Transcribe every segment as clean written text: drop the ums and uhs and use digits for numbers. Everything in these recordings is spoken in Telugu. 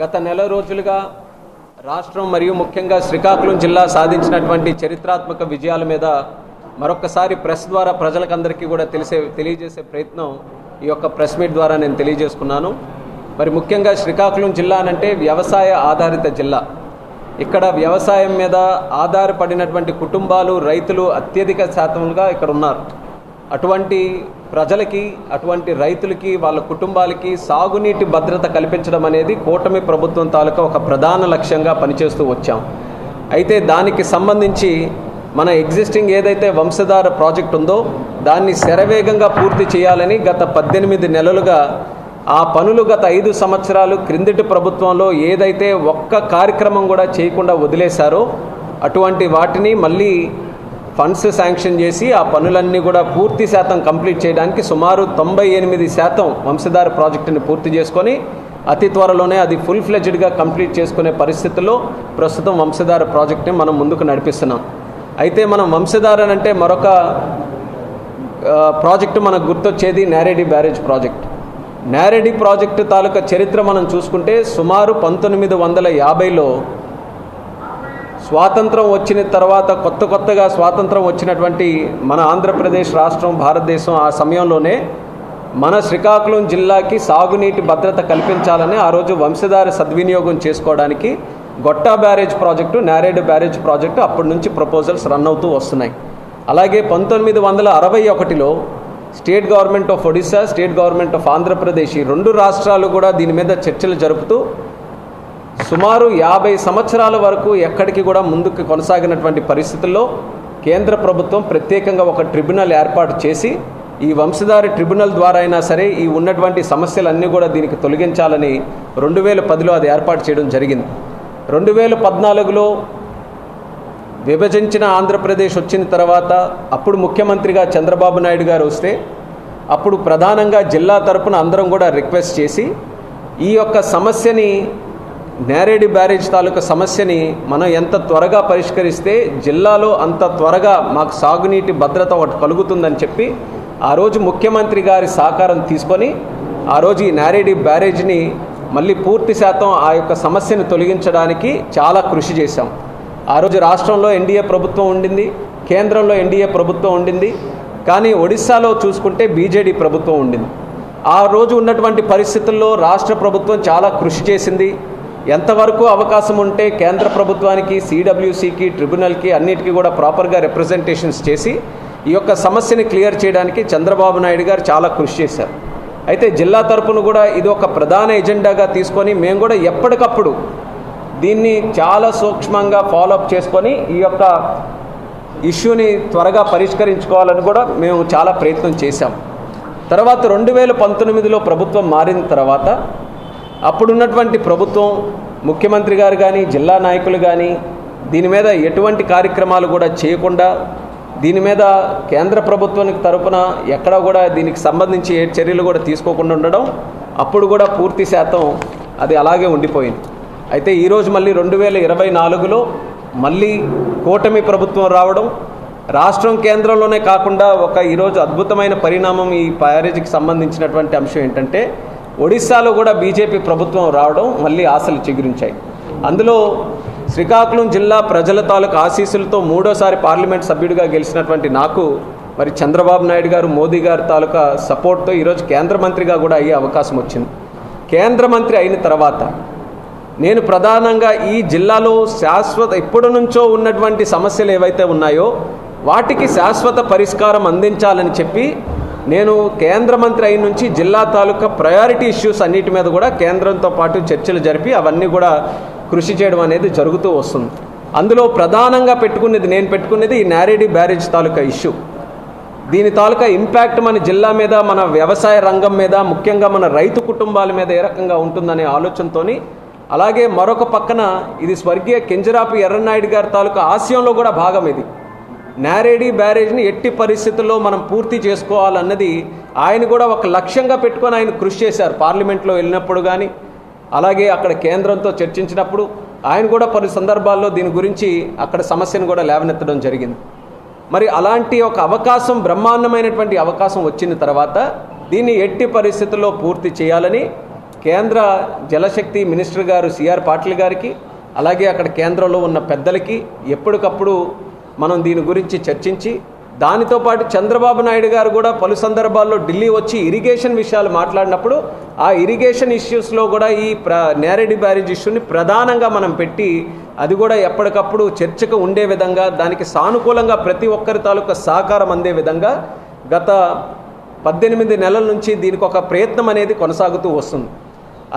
గత నెల రోజులుగా రాష్ట్రం మరియు ముఖ్యంగా శ్రీకాకుళం జిల్లా సాధించినటువంటి చరిత్రాత్మక విజయాల మీద మరొకసారి ప్రెస్ ద్వారా ప్రజలకందరికీ కూడా తెలియజేసే ప్రయత్నం ఈ యొక్క ప్రెస్ మీట్ ద్వారా నేను తెలియజేసుకున్నాను. మరి ముఖ్యంగా శ్రీకాకుళం జిల్లా అంటే వ్యవసాయ ఆధారిత జిల్లా. ఇక్కడ వ్యవసాయం మీద ఆధారపడినటువంటి కుటుంబాలు, రైతులు అత్యధిక శాతంగా ఇక్కడ ఉన్నారు. అటువంటి ప్రజలకి, అటువంటి రైతులకి, వాళ్ళ కుటుంబాలకి సాగునీటి భద్రత కల్పించడం అనేది కూటమి ప్రభుత్వం తాలూకా ఒక ప్రధాన లక్ష్యంగా పనిచేస్తూ వచ్చాం. అయితే దానికి సంబంధించి మన ఎగ్జిస్టింగ్ ఏదైతే వంశధార ప్రాజెక్ట్ ఉందో దాన్ని శరవేగంగా పూర్తి చేయాలని గత 18 నెలలుగా ఆ పనులు గత 5 సంవత్సరాలు క్రిందటి ప్రభుత్వంలో ఏదైతే ఒక్క కార్యక్రమం కూడా చేయకుండా వదిలేశారో అటువంటి వాటిని మళ్ళీ ఫండ్స్ శాంక్షన్ చేసి ఆ పనులన్నీ కూడా పూర్తి శాతం కంప్లీట్ చేయడానికి సుమారు 98% వంశధార ప్రాజెక్టుని పూర్తి చేసుకొని అతి త్వరలోనే అది ఫుల్ ఫ్లెడ్జ్డ్గా కంప్లీట్ చేసుకునే పరిస్థితుల్లో ప్రస్తుతం వంశధార ప్రాజెక్ట్ని మనం ముందుకు నడిపిస్తున్నాం. అయితే మనం వంశధార అంటే మరొక ప్రాజెక్టు మనకు గుర్తొచ్చేది Neredi barrage project. Neredi project తాలూకా చరిత్ర మనం చూసుకుంటే సుమారు 1950లో స్వాతంత్రం వచ్చిన తర్వాత కొత్తగా స్వాతంత్రం వచ్చినటువంటి మన ఆంధ్రప్రదేశ్ రాష్ట్రం, భారతదేశం ఆ సమయంలోనే మన శ్రీకాకుళం జిల్లాకి సాగునీటి భద్రత కల్పించాలని ఆ రోజు వంశధార సద్వినియోగం చేసుకోవడానికి Gotta barrage project, Neredu barrage project అప్పటి నుంచి ప్రపోజల్స్ రన్ అవుతూ వస్తున్నాయి. అలాగే 1961లో state government of Odisha, state government of Andhra Pradesh ఈ 2 రాష్ట్రాలు కూడా దీని మీద చర్చలు జరుపుతూ సుమారు 50 సంవత్సరాల వరకు ఎక్కడికి కూడా ముందుకు కొనసాగినటువంటి పరిస్థితుల్లో కేంద్ర ప్రభుత్వం ప్రత్యేకంగా ఒక ట్రిబ్యునల్ ఏర్పాటు చేసి ఈ వంశధార ట్రిబ్యునల్ ద్వారా అయినా సరే ఈ ఉన్నటువంటి సమస్యలన్నీ కూడా దీనికి తొలగించాలని 2010లో అది ఏర్పాటు చేయడం జరిగింది. 2014లో విభజించిన ఆంధ్రప్రదేశ్ వచ్చిన తర్వాత అప్పుడు ముఖ్యమంత్రిగా చంద్రబాబు నాయుడు గారు వస్తే అప్పుడు ప్రధానంగా జిల్లా తరపున అందరం కూడా రిక్వెస్ట్ చేసి ఈ యొక్క సమస్యని, నేరేడి బ్యారేజ్ తాలూకా సమస్యని మనం ఎంత త్వరగా పరిష్కరిస్తే జిల్లాలో అంత త్వరగా మాకు సాగునీటి భద్రత ఒకటి కలుగుతుందని చెప్పి ఆ రోజు ముఖ్యమంత్రి గారి సహకారం తీసుకొని ఆ రోజు ఈ నేరేడి బ్యారేజ్ని మళ్ళీ పూర్తి శాతం ఆ యొక్క సమస్యను తొలగించడానికి చాలా కృషి చేశాం. ఆ రోజు రాష్ట్రంలో ఎన్డీఏ ప్రభుత్వం ఉండింది, కేంద్రంలో ఎన్డీఏ ప్రభుత్వం ఉండింది, కానీ ఒడిశాలో చూసుకుంటే బీజేడీ ప్రభుత్వం ఉండింది. ఆ రోజు ఉన్నటువంటి పరిస్థితుల్లో రాష్ట్ర ప్రభుత్వం చాలా కృషి చేసింది. ఎంతవరకు అవకాశం ఉంటే కేంద్ర ప్రభుత్వానికి, సిడబ్ల్యూసికి, ట్రిబ్యునల్కి అన్నిటికీ కూడా ప్రాపర్గా రిప్రజెంటేషన్స్ చేసి ఈ యొక్క సమస్యని క్లియర్ చేయడానికి చంద్రబాబు నాయుడు గారు చాలా కృషి చేశారు. అయితే జిల్లా తరపున కూడా ఇది ఒక ప్రధాన ఎజెండాగా తీసుకొని మేము కూడా ఎప్పటికప్పుడు దీన్ని చాలా సూక్ష్మంగా ఫాలోఅప్ చేసుకొని ఈ యొక్క ఇష్యూని త్వరగా పరిష్కరించుకోవాలని కూడా మేము చాలా ప్రయత్నం చేశాం. తర్వాత 2019లో ప్రభుత్వం మారిన తర్వాత అప్పుడున్నటువంటి ప్రభుత్వం, ముఖ్యమంత్రి గారు కానీ, జిల్లా నాయకులు కానీ దీని మీద ఎటువంటి కార్యక్రమాలు కూడా చేయకుండా, దీని మీద కేంద్ర ప్రభుత్వానికి తరపున ఎక్కడ కూడా దీనికి సంబంధించి ఏ చర్యలు కూడా తీసుకోకుండా ఉండడం, అప్పుడు కూడా పూర్తి శాతం అది అలాగే ఉండిపోయింది. అయితే ఈరోజు మళ్ళీ 2024లో మళ్ళీ కూటమి ప్రభుత్వం రావడం, రాష్ట్రం కేంద్రంలోనే కాకుండా ఈరోజు అద్భుతమైన పరిణామం ఈ బ్యారేజీకి సంబంధించినటువంటి అంశం ఏంటంటే ఒడిశాలో కూడా బీజేపీ ప్రభుత్వం రావడం మళ్ళీ ఆశలు చిగురించాయి. అందులో శ్రీకాకుళం జిల్లా ప్రజల తాలూకు ఆశీస్సులతో 3వ పార్లమెంట్ సభ్యుడిగా గెలిచినటువంటి నాకు మరి చంద్రబాబు నాయుడు గారు, మోదీ గారి తాలూకా సపోర్ట్తో ఈరోజు కేంద్ర మంత్రిగా కూడా అయ్యే అవకాశం వచ్చింది. కేంద్ర మంత్రి అయిన తర్వాత నేను ప్రధానంగా ఈ జిల్లాలో ఎప్పటి నుంచో ఉన్నటువంటి సమస్యలు ఏవైతే ఉన్నాయో వాటికి శాశ్వత పరిష్కారం అందించాలని చెప్పి నేను కేంద్ర మంత్రి అయిన నుంచి జిల్లా తాలూకా ప్రయారిటీ ఇష్యూస్ అన్నిటి మీద కూడా కేంద్రంతో పాటు చర్చలు జరిపి అవన్నీ కూడా కృషి చేయడం అనేది జరుగుతూ వస్తుంది. అందులో ప్రధానంగా నేను పెట్టుకున్నది ఈ నేరేడి బ్యారేజ్ తాలూకా ఇష్యూ. దీని తాలూకా ఇంపాక్ట్ మన జిల్లా మీద, మన వ్యవసాయ రంగం మీద, ముఖ్యంగా మన రైతు కుటుంబాల మీద ఏ రకంగా ఉంటుందనే ఆలోచనతోని, అలాగే మరొక పక్కన ఇది స్వర్గీయ కింజరాపు ఎర్రనాయుడు గారి తాలూకా ఆశయంలో కూడా భాగం. ఇది నేరేడి బ్యారేజ్ని ఎట్టి పరిస్థితుల్లో మనం పూర్తి చేసుకోవాలన్నది ఆయన కూడా ఒక లక్ష్యంగా పెట్టుకొని ఆయన కృషి చేశారు. పార్లమెంట్లో వెళ్ళినప్పుడు కానీ, అలాగే అక్కడ కేంద్రంతో చర్చించినప్పుడు ఆయన కూడా పలు సందర్భాల్లో దీని గురించి అక్కడ సమస్యను కూడా లేవనెత్తడం జరిగింది. మరి అలాంటి ఒక అవకాశం, బ్రహ్మాండమైనటువంటి అవకాశం వచ్చిన తర్వాత దీన్ని ఎట్టి పరిస్థితుల్లో పూర్తి చేయాలని కేంద్ర జలశక్తి మినిస్టర్ గారు సిఆర్ పాటిల్ గారికి, అలాగే అక్కడ కేంద్రంలో ఉన్న పెద్దలకి ఎప్పటికప్పుడు మనం దీని గురించి చర్చించి, దానితో పాటు చంద్రబాబు నాయుడు గారు కూడా పలు సందర్భాల్లో ఢిల్లీ వచ్చి ఇరిగేషన్ విషయాలు మాట్లాడినప్పుడు ఆ ఇరిగేషన్ ఇష్యూస్లో కూడా ఈ నేరెడ్డి బ్యారేజ్ ఇష్యూని ప్రధానంగా మనం పెట్టి అది కూడా ఎప్పటికప్పుడు చర్చకు ఉండే విధంగా, దానికి సానుకూలంగా ప్రతి ఒక్కరి తాలూకా సహకారం అందే విధంగా గత 18 నెలల నుంచి దీనికి ఒక ప్రయత్నం అనేది కొనసాగుతూ వస్తుంది.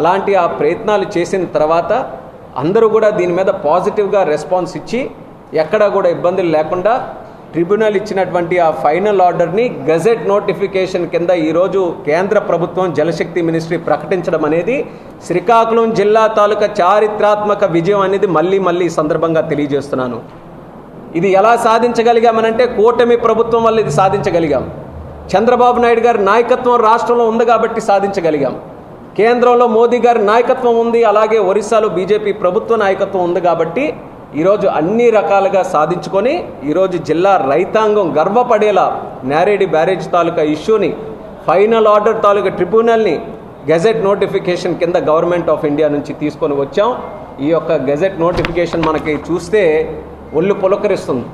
అలాంటి ఆ ప్రయత్నాలు చేసిన తర్వాత అందరూ కూడా దీని మీద పాజిటివ్గా రెస్పాన్స్ ఇచ్చి ఎక్కడా కూడా ఇబ్బందులు లేకుండా ట్రిబ్యునల్ ఇచ్చినటువంటి ఆ ఫైనల్ ఆర్డర్ని గజెట్ నోటిఫికేషన్ కింద ఈరోజు కేంద్ర ప్రభుత్వం జలశక్తి మినిస్ట్రీ ప్రకటించడం అనేది శ్రీకాకుళం జిల్లా తాలూకా చారిత్రాత్మక విజయం అనేది మళ్ళీ ఈ సందర్భంగా తెలియజేస్తున్నాను. ఇది ఎలా సాధించగలిగామనంటే కూటమి ప్రభుత్వం వల్ల ఇది సాధించగలిగాం. చంద్రబాబు నాయుడు గారి నాయకత్వం రాష్ట్రంలో ఉంది కాబట్టి సాధించగలిగాం. కేంద్రంలో మోదీ గారి నాయకత్వం ఉంది, అలాగే ఒరిస్సాలో బీజేపీ ప్రభుత్వ నాయకత్వం ఉంది కాబట్టి ఈరోజు అన్ని రకాలుగా సాధించుకొని ఈరోజు జిల్లా రైతాంగం గర్వపడేలా నేరెడ్డి బ్యారేజ్ తాలూకా ఇష్యూని ఫైనల్ ఆర్డర్ తాలూకా ట్రిబ్యునల్ని గెజెట్ నోటిఫికేషన్ కింద గవర్నమెంట్ ఆఫ్ ఇండియా నుంచి తీసుకొని వచ్చాం. ఈ యొక్క గెజెట్ నోటిఫికేషన్ మనకి చూస్తే ఒళ్ళు పులకరిస్తుంది,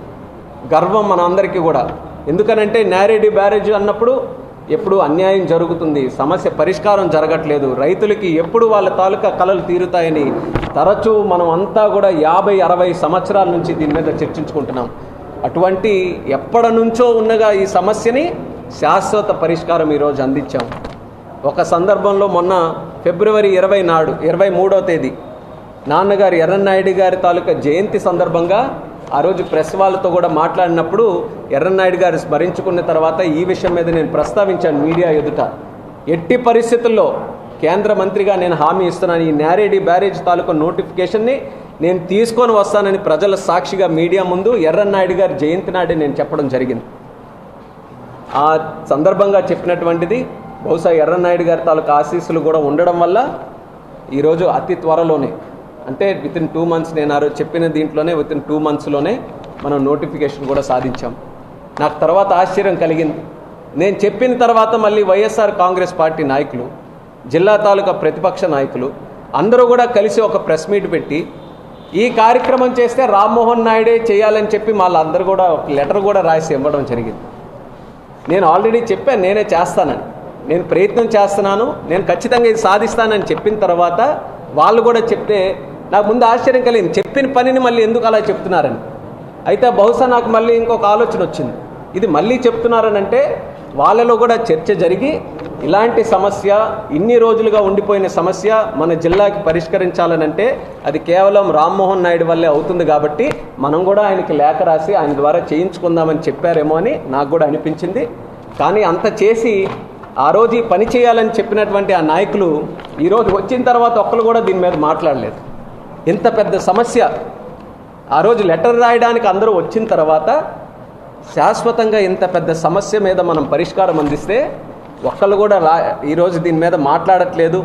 గర్వం మన అందరికీ కూడా. ఎందుకనంటే నేరెడ్డి బ్యారేజ్ అన్నప్పుడు ఎప్పుడు అన్యాయం జరుగుతుంది, సమస్య పరిష్కారం జరగట్లేదు, రైతులకి ఎప్పుడు వాళ్ళ తాలూకా కలలు తీరుతాయని తరచూ మనం అంతా కూడా 50-60 సంవత్సరాల నుంచి దీని మీద చర్చించుకుంటున్నాం. అటువంటి ఎప్పటి నుంచో ఉన్నగా ఈ సమస్యని శాశ్వత పరిష్కారం ఈరోజు అందించాం. ఒక సందర్భంలో మొన్న ఫిబ్రవరి 23వ తేదీ నాన్నగారు ఎర్రన్నాయుడు గారి తాలూకా జయంతి సందర్భంగా ఆ రోజు ప్రెస్ వాళ్ళతో కూడా మాట్లాడినప్పుడు ఎర్రన్నాయుడు గారు స్మరించుకున్న తర్వాత ఈ విషయం మీద నేను ప్రస్తావించాను మీడియా ఎదుట. ఎట్టి పరిస్థితుల్లో కేంద్ర మంత్రిగా నేను హామీ ఇస్తున్నాను, ఈ నేరెడ్డి బ్యారేజ్ తాలూకా నోటిఫికేషన్ని నేను తీసుకొని వస్తానని ప్రజల సాక్షిగా మీడియా ముందు ఎర్రన్నాయుడు గారి జయంతి నాడే నేను చెప్పడం జరిగింది. ఆ సందర్భంగా చెప్పినటువంటిది బహుశా ఎర్రన్నాయుడు గారి తాలూకా ఆశీస్సులు కూడా ఉండడం వల్ల ఈరోజు అతి త్వరలోనే, అంటే వితిన్ 2 months, నేను ఆ రోజు చెప్పిన దీంట్లోనే వితిన్ 2 monthsలోనే మనం నోటిఫికేషన్ కూడా సాధించాం. నాకు తర్వాత ఆశ్చర్యం కలిగింది. నేను చెప్పిన తర్వాత మళ్ళీ వైఎస్ఆర్ కాంగ్రెస్ పార్టీ నాయకులు, జిల్లా తాలూకా ప్రతిపక్ష నాయకులు అందరూ కూడా కలిసి ఒక ప్రెస్ మీట్ పెట్టి ఈ కార్యక్రమం చేస్తే రామ్మోహన్ నాయుడే చేయాలని చెప్పి వాళ్ళందరూ కూడా ఒక లెటర్ కూడా రాసి ఇవ్వడం జరిగింది. నేను ఆల్రెడీ చెప్పాను నేనే చేస్తానని, నేను ప్రయత్నం చేస్తున్నాను, నేను ఖచ్చితంగా ఇది సాధిస్తానని చెప్పిన తర్వాత వాళ్ళు కూడా చెప్తే నాకు ముందు ఆశ్చర్యం కలిగింది, చెప్పిన పనిని మళ్ళీ ఎందుకు అలా చెప్తున్నారని. అయితే బహుశా నాకు మళ్ళీ ఇంకొక ఆలోచన వచ్చింది, ఇది మళ్ళీ చెప్తున్నారనంటే వాళ్ళలో కూడా చర్చ జరిగి ఇలాంటి సమస్య ఇన్ని రోజులుగా ఉండిపోయిన సమస్య మన జిల్లాకి పరిష్కరించాలనంటే అది కేవలం రామ్మోహన్ నాయుడు వల్లే అవుతుంది కాబట్టి మనం కూడా ఆయనకి లేఖ రాసి ఆయన ద్వారా చేయించుకుందామని చెప్పారేమో అని నాకు కూడా అనిపించింది. కానీ అంత చేసి ఆ రోజు ఈ పని చేయాలని చెప్పినటువంటి ఆ నాయకులు ఈరోజు వచ్చిన తర్వాత ఒక్కరు కూడా దీని మీద మాట్లాడలేదు. ఇంత పెద్ద సమస్య ఆ రోజు లెటర్ రాయడానికి అందరూ వచ్చిన తర్వాత శాశ్వతంగా ఇంత పెద్ద సమస్య మీద మనం పరిష్కారం అందిస్తే ఒక్కళ్ళు కూడా ఈరోజు దీని మీద మాట్లాడట్లేదు.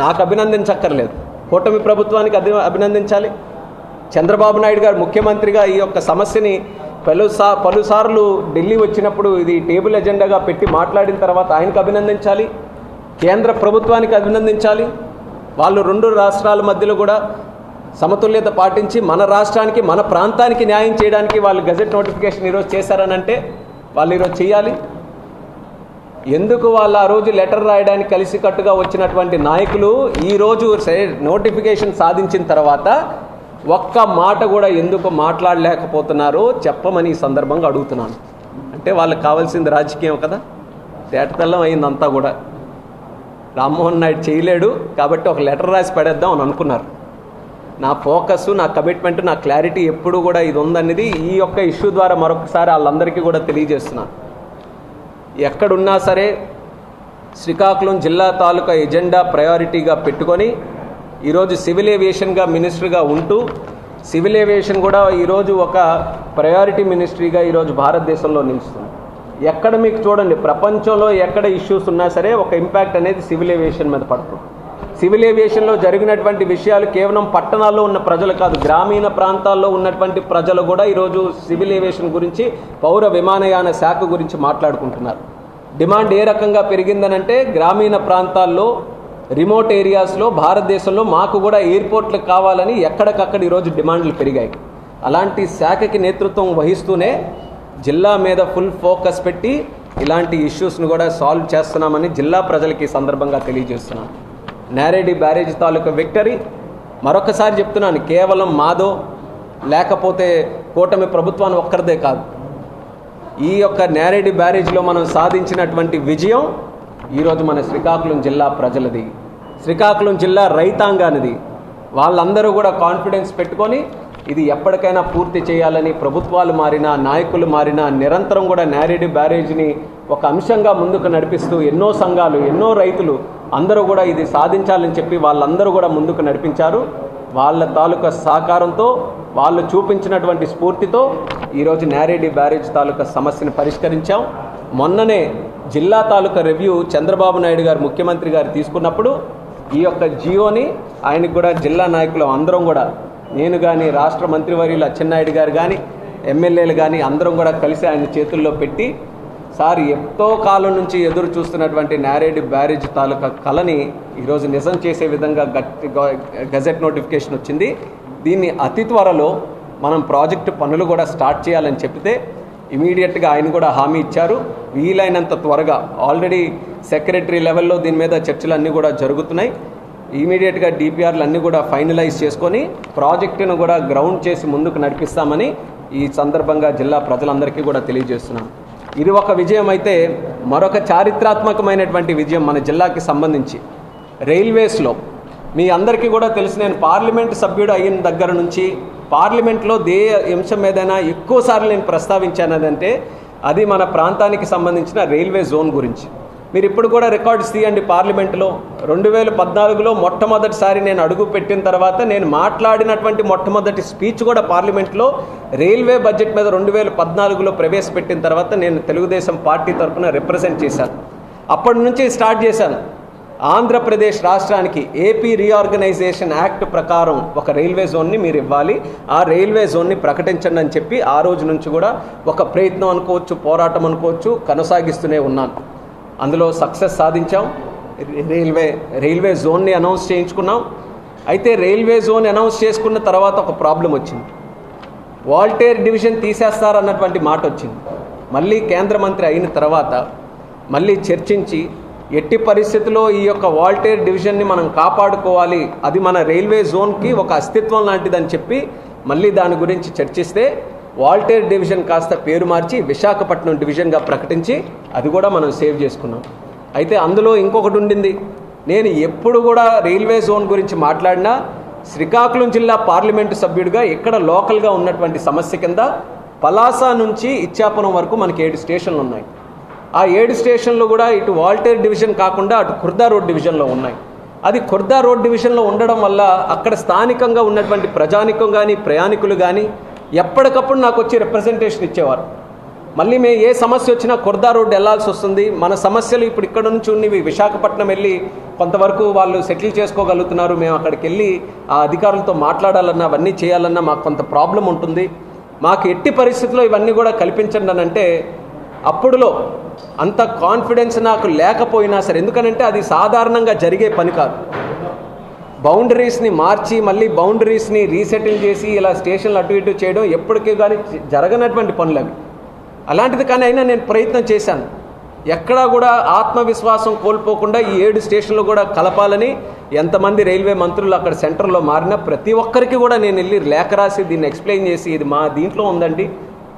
నాకు అభినందించక్కర్లేదు, కూటమి ప్రభుత్వానికి అభినందించాలి. చంద్రబాబు నాయుడు గారు ముఖ్యమంత్రిగా ఈ యొక్క సమస్యని పలుసార్లు ఢిల్లీ వచ్చినప్పుడు ఇది టేబుల్ ఎజెండాగా పెట్టి మాట్లాడిన తర్వాత ఆయనకు అభినందించాలి, కేంద్ర ప్రభుత్వానికి అభినందించాలి. వాళ్ళు 2 రాష్ట్రాల మధ్యలో కూడా సమతుల్యత పాటించి మన రాష్ట్రానికి మన ప్రాంతానికి న్యాయం చేయడానికి వాళ్ళు గజెట్ నోటిఫికేషన్ ఈరోజు చేశారనంటే వాళ్ళు ఈరోజు చేయాలి. ఎందుకు వాళ్ళు ఆ రోజు లెటర్ రాయడానికి కలిసికట్టుగా వచ్చినటువంటి నాయకులు ఈరోజు నోటిఫికేషన్ సాధించిన తర్వాత ఒక్క మాట కూడా ఎందుకు మాట్లాడలేకపోతున్నారో చెప్పమని ఈ సందర్భంగా అడుగుతున్నాను. అంటే వాళ్ళకి కావాల్సింది రాజకీయం కదా, తేటతెల్లం అయిందంతా కూడా. రామ్మోహన్ నాయుడు చేయలేడు కాబట్టి ఒక లెటర్ రాసి పడేద్దాం అని అనుకున్నారు. నా ఫోకస్, నా కమిట్మెంట్, నా క్లారిటీ ఎప్పుడు కూడా ఇది ఉందనేది ఈ యొక్క ఇష్యూ ద్వారా మరొకసారి వాళ్ళందరికీ కూడా తెలియజేస్తున్నాను. ఎక్కడున్నా సరే శ్రీకాకుళం జిల్లా తాలూకా ఎజెండా ప్రయారిటీగా పెట్టుకొని ఈరోజు సివిల్ ఏవియేషన్గా మినిస్టర్గా ఉంటూ సివిల్ ఏవియేషన్ కూడా ఈరోజు ఒక ప్రయారిటీ మినిస్ట్రీగా ఈరోజు భారతదేశంలో నిలుస్తుంది. ఎక్కడ మీకు చూడండి ప్రపంచంలో ఎక్కడ ఇష్యూస్ ఉన్నా సరే ఒక ఇంపాక్ట్ అనేది సివిల్ ఏవియేషన్ మీద పడుతుంది. సివిల్ ఏవియేషన్లో జరిగినటువంటి విషయాలు కేవలం పట్టణాల్లో ఉన్న ప్రజలు కాదు, గ్రామీణ ప్రాంతాల్లో ఉన్నటువంటి ప్రజలు కూడా ఈరోజు సివిల్ ఏవియేషన్ గురించి, పౌర విమానయాన శాఖ గురించి మాట్లాడుకుంటున్నారు. డిమాండ్ ఏ రకంగా పెరిగిందనంటే గ్రామీణ ప్రాంతాల్లో రిమోట్ ఏరియాస్లో భారతదేశంలో మాకు కూడా ఎయిర్పోర్ట్లు కావాలని ఎక్కడికక్కడ ఈరోజు డిమాండ్లు పెరిగాయి. అలాంటి శాఖకి నేతృత్వం వహిస్తూనే జిల్లా మీద ఫుల్ ఫోకస్ పెట్టి ఇలాంటి ఇష్యూస్ను కూడా సాల్వ్ చేస్తున్నామని జిల్లా ప్రజలకి ఈ సందర్భంగా తెలియజేస్తున్నాం. నేరేడి బ్యారేజ్ తాలూకా విక్టరీ మరొకసారి చెప్తున్నాను, కేవలం మాదో లేకపోతే కూటమి ప్రభుత్వాన్ని ఒక్కరిదే కాదు. ఈ యొక్క నేరేడి బ్యారేజ్లో మనం సాధించినటువంటి విజయం ఈరోజు మన శ్రీకాకుళం జిల్లా ప్రజలది, శ్రీకాకుళం జిల్లా రైతాంగానిది. వాళ్ళందరూ కూడా కాన్ఫిడెన్స్ పెట్టుకొని ఇది ఎప్పటికైనా పూర్తి చేయాలని ప్రభుత్వాలు మారినా నాయకులు మారినా నిరంతరం కూడా నేరేడి బ్యారేజ్ని ఒక అంశంగా ముందుకు నడిపిస్తూ ఎన్నో సంఘాలు ఎన్నో రైతులు అందరూ కూడా ఇది సాధించాలని చెప్పి వాళ్ళందరూ కూడా ముందుకు నడిపించారు. వాళ్ళ తాలూకా సహకారంతో వాళ్ళు చూపించినటువంటి స్ఫూర్తితో ఈరోజు నేరేడి బ్యారేజ్ తాలూకా సమస్యను పరిష్కరించాం. మొన్ననే జిల్లా తాలూకా రివ్యూ చంద్రబాబు నాయుడు గారు ముఖ్యమంత్రి గారు తీసుకున్నప్పుడు ఈ యొక్క జియోని ఆయనకు కూడా జిల్లా నాయకులు అందరం కూడా, నేను కానీ రాష్ట్ర మంత్రివర్యులు అచ్చెన్నాయుడు గారు కానీ ఎమ్మెల్యేలు కానీ అందరం కూడా కలిసి ఆయన చేతుల్లో పెట్టి, సార్ ఎంతో కాలం నుంచి ఎదురు చూస్తున్నటువంటి నేరేడి బ్యారేజ్ తాలూకా కళని ఈరోజు నిజం చేసే విధంగా గజెట్ నోటిఫికేషన్ వచ్చింది. దీన్ని అతి త్వరలో మనం ప్రాజెక్టు పనులు కూడా స్టార్ట్ చేయాలని చెప్తే ఇమీడియట్గా ఆయన కూడా హామీ ఇచ్చారు. వీలైనంత త్వరగా ఆల్రెడీ సెక్రటరీ లెవెల్లో దీని మీద చర్చలు అన్నీ కూడా జరుగుతున్నాయి. ఇమీడియట్గా డిపిఆర్లు అన్నీ కూడా ఫైనలైజ్ చేసుకొని ప్రాజెక్టును కూడా గ్రౌండ్ చేసి ముందుకు నడిపిస్తామని ఈ సందర్భంగా జిల్లా ప్రజలందరికీ కూడా తెలియజేస్తున్నాం. ఇది ఒక విజయం అయితే మరొక చారిత్రాత్మకమైనటువంటి విజయం మన జిల్లాకి సంబంధించి రైల్వేస్లో మీ అందరికీ కూడా తెలుసు, నేను పార్లమెంట్ సభ్యుడు అయిన దగ్గర నుంచి పార్లమెంట్లో అంశం ఏదైనా ఎక్కువసార్లు నేను ప్రస్తావించానదంటే అది మన ప్రాంతానికి సంబంధించిన రైల్వే జోన్ గురించి. మీరు ఇప్పుడు కూడా రికార్డ్స్ తీయండి. పార్లమెంట్లో 2014లో మొట్టమొదటిసారి నేను అడుగు పెట్టిన తర్వాత నేను మాట్లాడినటువంటి మొట్టమొదటి స్పీచ్ కూడా పార్లమెంట్లో రైల్వే బడ్జెట్ మీద 2014లో ప్రవేశపెట్టిన తర్వాత నేను తెలుగుదేశం పార్టీ తరఫున రిప్రజెంట్ చేశాను. అప్పటి నుంచి స్టార్ట్ చేశాను. ఆంధ్రప్రదేశ్ రాష్ట్రానికి ఏపీ రీఆర్గనైజేషన్ యాక్ట్ ప్రకారం ఒక రైల్వే జోన్ని మీరు ఇవ్వాలి, ఆ రైల్వే జోన్ని ప్రకటించండి అని చెప్పి ఆ రోజు నుంచి కూడా ఒక ప్రయత్నం అనుకోవచ్చు, పోరాటం అనుకోవచ్చు, కొనసాగిస్తూనే ఉన్నాను. అందులో సక్సెస్ సాధించాం. రైల్వే జోన్ని అనౌన్స్ చేయించుకున్నాం. అయితే రైల్వే జోన్ అనౌన్స్ చేసుకున్న తర్వాత ఒక ప్రాబ్లం వచ్చింది. వాల్టేర్ డివిజన్ తీసేస్తారన్నటువంటి మాట వచ్చింది. మళ్ళీ కేంద్ర మంత్రి అయిన తర్వాత మళ్ళీ చర్చించి ఎట్టి పరిస్థితుల్లో ఈ యొక్క వాల్టేర్ డివిజన్ని మనం కాపాడుకోవాలి, అది మన రైల్వే జోన్కి ఒక అస్తిత్వం లాంటిదని చెప్పి మళ్ళీ దాని గురించి చర్చిస్తే వాల్టేర్ డివిజన్ కాస్త పేరు మార్చి విశాఖపట్నం డివిజన్గా ప్రకటించి అది కూడా మనం సేవ్ చేసుకున్నాం. అయితే అందులో ఇంకొకటి ఉండింది, నేను ఎప్పుడు కూడా రైల్వే జోన్ గురించి మాట్లాడినా శ్రీకాకుళం జిల్లా పార్లమెంటు సభ్యుడిగా ఇక్కడ లోకల్గా ఉన్నటువంటి సమస్య కింద పలాస నుంచి ఇచ్చాపురం వరకు మనకి 7 స్టేషన్లు ఉన్నాయి. ఆ 7 స్టేషన్లు కూడా ఇటు వాల్టేర్ డివిజన్ కాకుండా అటు ఖుర్దా రోడ్ డివిజన్లో ఉన్నాయి. అది ఖుర్దా రోడ్ డివిజన్లో ఉండడం వల్ల అక్కడ స్థానికంగా ఉన్నటువంటి ప్రజానికం కానీ ప్రయాణికులు కానీ ఎప్పటికప్పుడు నాకు వచ్చి రిప్రజెంటేషన్ ఇచ్చేవారు. మళ్ళీ మేము ఏ సమస్య వచ్చినా ఖుర్దా రోడ్డు వెళ్లాల్సి వస్తుంది, మన సమస్యలు ఇప్పుడు ఇక్కడ నుంచి ఉన్నవి విశాఖపట్నం వెళ్ళి కొంతవరకు వాళ్ళు సెటిల్ చేసుకోగలుగుతున్నారు, మేము అక్కడికి వెళ్ళి ఆ అధికారులతో మాట్లాడాలన్నా అవన్నీ చేయాలన్నా మాకు కొంత ప్రాబ్లం ఉంటుంది, మాకు ఎట్టి పరిస్థితుల్లో ఇవన్నీ కూడా కల్పించండి అని అంటే అప్పుడులో అంత కాన్ఫిడెన్స్ నాకు లేకపోయినా సరే, ఎందుకనంటే అది సాధారణంగా జరిగే పని కాదు. బౌండరీస్ని మార్చి మళ్ళీ బౌండరీస్ని రీసెటిల్ చేసి ఇలా స్టేషన్లు అటు ఇటు చేయడం ఎప్పటికీ కానీ జరగనటువంటి పనులు అవి. అలాంటిది కానీ అయినా నేను ప్రయత్నం చేశాను. ఎక్కడా కూడా ఆత్మవిశ్వాసం కోల్పోకుండా ఈ 7 స్టేషన్లు కూడా కలపాలని ఎంతమంది రైల్వే మంత్రులు అక్కడ సెంటర్లో మారినా ప్రతి ఒక్కరికి కూడా నేను వెళ్ళి లేఖ రాసి దీన్ని ఎక్స్ప్లెయిన్ చేసి ఇది మా దీంట్లో ఉందండి,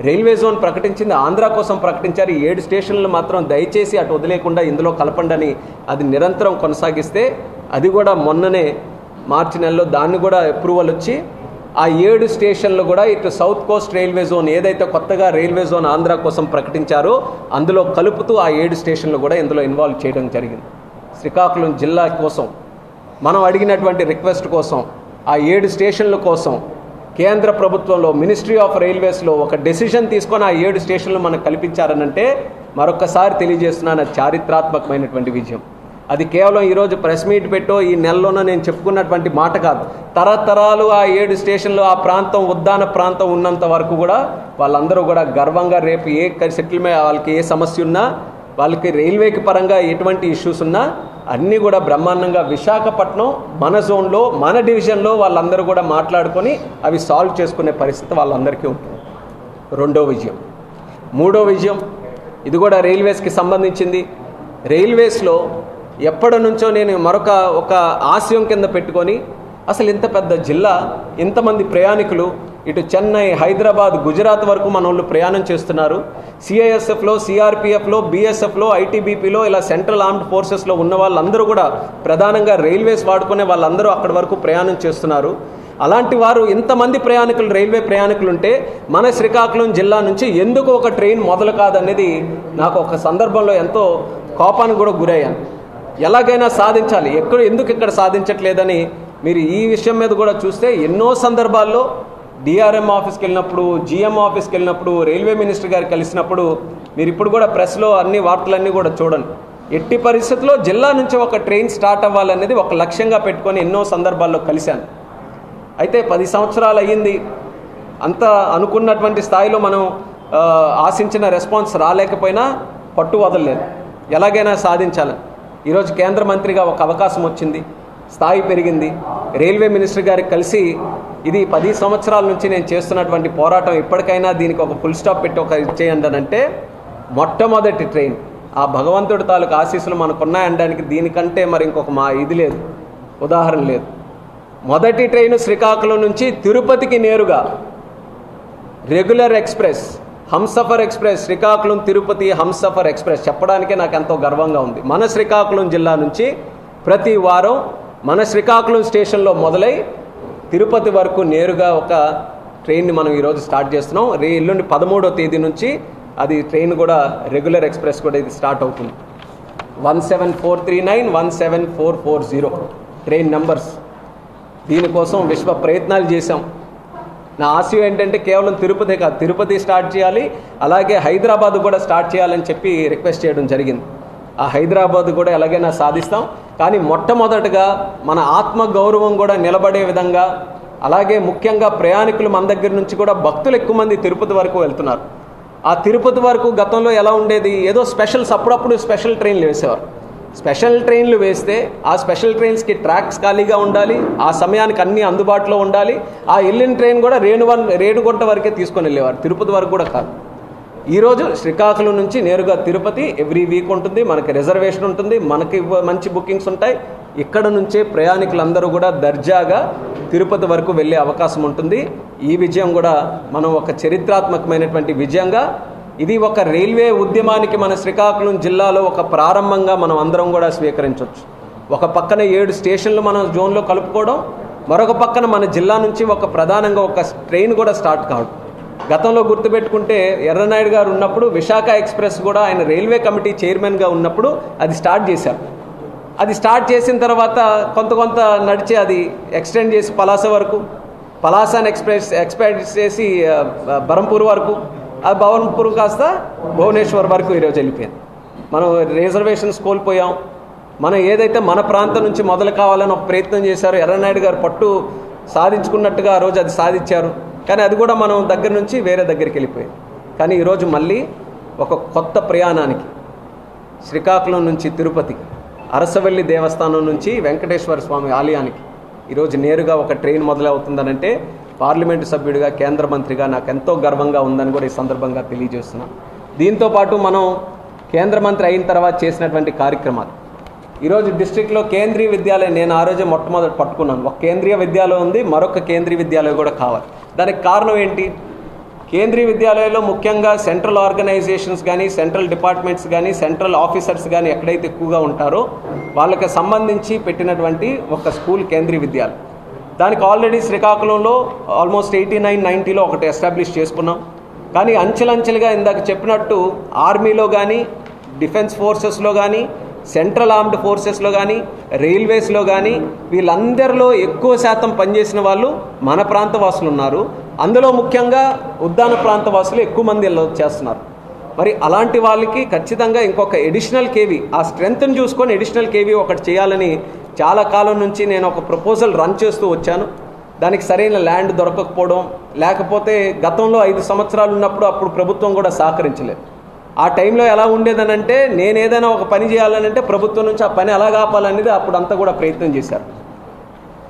రైల్వే జోన్ ప్రకటించింది ఆంధ్ర కోసం ప్రకటించారు, ఈ 7 స్టేషన్లు మాత్రం దయచేసి అటు వదిలేకుండా ఇందులో కలపండి అని అది నిరంతరం కొనసాగిస్తే అది కూడా మొన్ననే మార్చి నెలలో దాన్ని కూడా అప్రూవల్ వచ్చి ఆ 7 స్టేషన్లు కూడా ఇటు సౌత్ కోస్ట్ రైల్వే జోన్ ఏదైతే కొత్తగా రైల్వే జోన్ ఆంధ్ర కోసం ప్రకటించారో అందులో కలుపుతూ ఆ 7 స్టేషన్లు కూడా ఇందులో ఇన్వాల్వ్ చేయడం జరిగింది. శ్రీకాకుళం జిల్లా కోసం మనం అడిగినటువంటి రిక్వెస్ట్ కోసం ఆ 7 స్టేషన్ల కోసం కేంద్ర ప్రభుత్వంలో మినిస్ట్రీ ఆఫ్ రైల్వేస్లో ఒక డెసిషన్ తీసుకొని ఆ 7 స్టేషన్లు మనకు కల్పించారనంటే మరొకసారి తెలియజేస్తున్నాను, అది చారిత్రాత్మకమైనటువంటి విజయం. అది కేవలం ఈరోజు ప్రెస్ మీట్ పెట్టో ఈ నెలలోనో నేను చెప్పుకున్నటువంటి మాట కాదు. తరతరాలు ఆ 7 స్టేషన్లు ఆ ప్రాంతం ఉద్దాన ప్రాంతం ఉన్నంత వరకు కూడా వాళ్ళందరూ కూడా గర్వంగా రేపు ఏ సెటిల్మెంట్ వాళ్ళకి ఏ సమస్య ఉన్నా వాళ్ళకి రైల్వేకి పరంగా ఎటువంటి ఇష్యూస్ ఉన్నా అన్నీ కూడా బ్రహ్మాండంగా విశాఖపట్నం మన జోన్లో మన డివిజన్లో వాళ్ళందరూ కూడా మాట్లాడుకొని అవి సాల్వ్ చేసుకునే పరిస్థితి వాళ్ళందరికీ ఉంటుంది. రెండో విజయం. మూడో విజయం ఇది కూడా రైల్వేస్కి సంబంధించింది. రైల్వేస్లో ఎప్పటి నుంచో నేను ఒక ఆశయం కింద పెట్టుకొని అసలు ఇంత పెద్ద జిల్లా, ఇంతమంది ప్రయాణికులు ఇటు చెన్నై, హైదరాబాద్, గుజరాత్ వరకు మన వాళ్ళు ప్రయాణం చేస్తున్నారు. సిఐఎస్ఎఫ్లో, సిఆర్పిఎఫ్లో, బిఎస్ఎఫ్లో, ఐటీబీపీలో ఇలా సెంట్రల్ ఆర్మ్డ్ ఫోర్సెస్లో ఉన్న వాళ్ళందరూ కూడా ప్రధానంగా రైల్వేస్ వాడుకునే వాళ్ళందరూ అక్కడి వరకు ప్రయాణం చేస్తున్నారు. అలాంటి వారు ఇంతమంది ప్రయాణికులు, రైల్వే ప్రయాణికులు ఉంటే మన శ్రీకాకుళం జిల్లా నుంచి ఎందుకు ఒక ట్రైన్ మొదలు కాదనేది నాకు ఒక సందర్భంలో ఎంతో కోపానికి కూడా గురయ్యాను. ఎలాగైనా సాధించాలి, ఎందుకు ఇక్కడ సాధించట్లేదని మీరు ఈ విషయం మీద కూడా చూస్తే ఎన్నో సందర్భాల్లో డిఆర్ఎం ఆఫీస్కి వెళ్ళినప్పుడు, జిఎం ఆఫీస్కి వెళ్ళినప్పుడు, రైల్వే మినిస్టర్ గారు కలిసినప్పుడు మీరు ఇప్పుడు కూడా ప్రెస్లో అన్ని వార్తలన్నీ కూడా చూడండి. ఎట్టి పరిస్థితుల్లో జిల్లా నుంచి ఒక ట్రైన్ స్టార్ట్ అవ్వాలనేది ఒక లక్ష్యంగా పెట్టుకొని ఎన్నో సందర్భాల్లో కలిశాను. అయితే 10 సంవత్సరాలు అయ్యింది, అంత అనుకున్నటువంటి స్థాయిలో మనం ఆశించిన రెస్పాన్స్ రాలేకపోయినా పట్టు వదలలేదు, ఎలాగైనా సాధించాలని. ఈరోజు కేంద్ర మంత్రిగా ఒక అవకాశం వచ్చింది, స్థాయి పెరిగింది. రైల్వే మినిస్టర్ గారికి కలిసి ఇది 10 సంవత్సరాల నుంచి నేను చేస్తున్నటువంటి పోరాటం, ఇప్పటికైనా దీనికి ఒక ఫుల్ స్టాప్ పెట్టి ఒక ఇచ్చేయండి అని అంటే మొట్టమొదటి ట్రైన్ ఆ భగవంతుడి తాలూకు ఆశీస్సులు మనకున్నాయనడానికి దీనికంటే మరి ఇంకొక ఇది లేదు, ఉదాహరణ లేదు. మొదటి ట్రైను శ్రీకాకుళం నుంచి తిరుపతికి నేరుగా regular express, Humsafar express, Srikakulam Tirupati Humsafar express చెప్పడానికే నాకు ఎంతో గర్వంగా ఉంది. మన శ్రీకాకుళం జిల్లా నుంచి ప్రతి వారం మన శ్రీకాకుళం స్టేషన్లో మొదలై తిరుపతి వరకు నేరుగా ఒక ట్రైన్ని మనం ఈరోజు స్టార్ట్ చేస్తున్నాం. ఎల్లుండి 13వ తేదీ నుంచి అది ట్రైన్ కూడా రెగ్యులర్ ఎక్స్ప్రెస్ కూడా ఇది స్టార్ట్ అవుతుంది. 17439, 17440 ట్రైన్ నెంబర్స్. దీనికోసం విశ్వ ప్రయత్నాలు చేశాం. నా ఆశయం ఏంటంటే కేవలం తిరుపతి కాదు, తిరుపతి స్టార్ట్ చేయాలి, అలాగే హైదరాబాద్ కూడా స్టార్ట్ చేయాలని చెప్పి రిక్వెస్ట్ చేయడం జరిగింది. ఆ హైదరాబాద్ కూడా ఎలాగైనా సాధిస్తాం. కానీ మొట్టమొదటగా మన ఆత్మ గౌరవం కూడా నిలబడే విధంగా, అలాగే ముఖ్యంగా ప్రయాణికులు మన దగ్గర నుంచి కూడా భక్తులు ఎక్కువ మంది తిరుపతి వరకు వెళ్తున్నారు. ఆ తిరుపతి వరకు గతంలో ఎలా ఉండేది, ఏదో అప్పుడప్పుడు స్పెషల్ ట్రైన్లు వేసేవారు. స్పెషల్ ట్రైన్లు వేస్తే ఆ స్పెషల్ ట్రైన్స్కి ట్రాక్స్ ఖాళీగా ఉండాలి, ఆ సమయానికి అన్నీ అందుబాటులో ఉండాలి. ఆ వెళ్ళిన ట్రైన్ కూడా రేణుగుంట వరకే తీసుకొని వెళ్ళేవారు, తిరుపతి వరకు కూడా కాదు. ఈరోజు శ్రీకాకుళం నుంచి నేరుగా తిరుపతి ఎవ్రీ వీక్ ఉంటుంది, మనకి రిజర్వేషన్ ఉంటుంది, మనకి మంచి బుకింగ్స్ ఉంటాయి. ఇక్కడ నుంచే ప్రయాణికులందరూ కూడా దర్జాగా తిరుపతి వరకు వెళ్ళే అవకాశం ఉంటుంది. ఈ విజయం కూడా మనం ఒక చరిత్రాత్మకమైనటువంటి విజయంగా, ఇది ఒక రైల్వే ఉద్యమానికి మన శ్రీకాకుళం జిల్లాలో ఒక ప్రారంభంగా మనం అందరం కూడా స్వీకరించవచ్చు. ఒక పక్కన 7 స్టేషన్లు మనం జోన్లో కలుపుకోవడం, మరొక పక్కన మన జిల్లా నుంచి ఒక ప్రధానంగా ఒక ట్రైన్ కూడా స్టార్ట్ కావడం. గతంలో గుర్తుపెట్టుకుంటే ఎర్రనాయుడు గారు ఉన్నప్పుడు విశాఖ ఎక్స్ప్రెస్ కూడా ఆయన రైల్వే కమిటీ చైర్మన్గా ఉన్నప్పుడు అది స్టార్ట్ చేశారు. అది స్టార్ట్ చేసిన తర్వాత కొంత నడిచి అది ఎక్స్టెండ్ చేసి పలాస వరకు, పలాసాన్ ఎక్స్పెండ్ చేసి బరంపూర్ వరకు, అది భవన్పూర్ కాస్త భువనేశ్వర్ వరకు ఈరోజు వెళ్ళిపోయింది. మనం రిజర్వేషన్స్ కోల్పోయాం. మనం ఏదైతే మన ప్రాంతం నుంచి మొదలు కావాలని ఒక ప్రయత్నం చేశారో ఎర్రనాయుడు గారు పట్టు సాధించుకున్నట్టుగా ఆ రోజు అది సాధించారు. కానీ అది కూడా మనం దగ్గర నుంచి వేరే దగ్గరికి వెళ్ళిపోయింది. కానీ ఈరోజు మళ్ళీ ఒక కొత్త ప్రయాణానికి శ్రీకాకుళం నుంచి తిరుపతికి, అరసవల్లి దేవస్థానం నుంచి వెంకటేశ్వర స్వామి ఆలయానికి ఈరోజు నేరుగా ఒక ట్రైన్ మొదలవుతుందనంటే పార్లమెంటు సభ్యుడిగా, కేంద్ర మంత్రిగా నాకు ఎంతో గర్వంగా ఉందని కూడా ఈ సందర్భంగా తెలియజేస్తున్నాను. దీంతోపాటు మనం కేంద్ర మంత్రి అయిన తర్వాత చేసినటువంటి కార్యక్రమాలు, ఈరోజు డిస్ట్రిక్ట్లో కేంద్రీయ విద్యాలయం నేను ఆ రోజే మొట్టమొదటి పట్టుకున్నాను. ఒక కేంద్రీయ విద్యాలయం ఉంది, మరొక కేంద్రీయ విద్యాలయం కూడా కావాలి. దానికి కారణం ఏంటి? కేంద్రీయ విద్యాలయంలో ముఖ్యంగా సెంట్రల్ ఆర్గనైజేషన్స్ కానీ, సెంట్రల్ డిపార్ట్మెంట్స్ కానీ, సెంట్రల్ ఆఫీసర్స్ కానీ ఎక్కడైతే ఎక్కువగా ఉంటారో వాళ్ళకి సంబంధించి పెట్టినటువంటి ఒక స్కూల్ కేంద్రీయ విద్యాలయం. దానికి ఆల్రెడీ శ్రీకాకుళంలో ఆల్మోస్ట్ 89-90లో ఒకటి ఎస్టాబ్లిష్ చేసుకున్నాం. కానీ అంచెలంచెలుగా ఇందాక చెప్పినట్టు ఆర్మీలో కానీ, డిఫెన్స్ ఫోర్సెస్లో కానీ, సెంట్రల్ ఆర్మ్డ్ ఫోర్సెస్లో కానీ, రైల్వేస్లో కానీ వీళ్ళందరిలో ఎక్కువ శాతం పనిచేసిన వాళ్ళు మన ప్రాంతవాసులు ఉన్నారు. అందులో ముఖ్యంగా ఉద్దాన ప్రాంతవాసులు ఎక్కువ మంది చేస్తున్నారు. మరి అలాంటి వాళ్ళకి ఖచ్చితంగా ఇంకొక ఎడిషనల్ కేవీ, ఆ స్ట్రెంగ్త్ని చూసుకొని ఎడిషనల్ కేవీ ఒకటి చేయాలని చాలా కాలం నుంచి నేను ఒక ప్రపోజల్ రన్ చేస్తూ వచ్చాను. దానికి సరైన ల్యాండ్ దొరకకపోవడం, లేకపోతే గతంలో 5 సంవత్సరాలు ఉన్నప్పుడు అప్పుడు ప్రభుత్వం కూడా సహకరించలేదు. ఆ టైంలో ఎలా ఉండేదనంటే నేను ఏదైనా ఒక పని చేయాలనంటే ప్రభుత్వం నుంచి ఆ పని ఎలా కాపాలనేది అప్పుడు అంతా కూడా ప్రయత్నం చేశారు.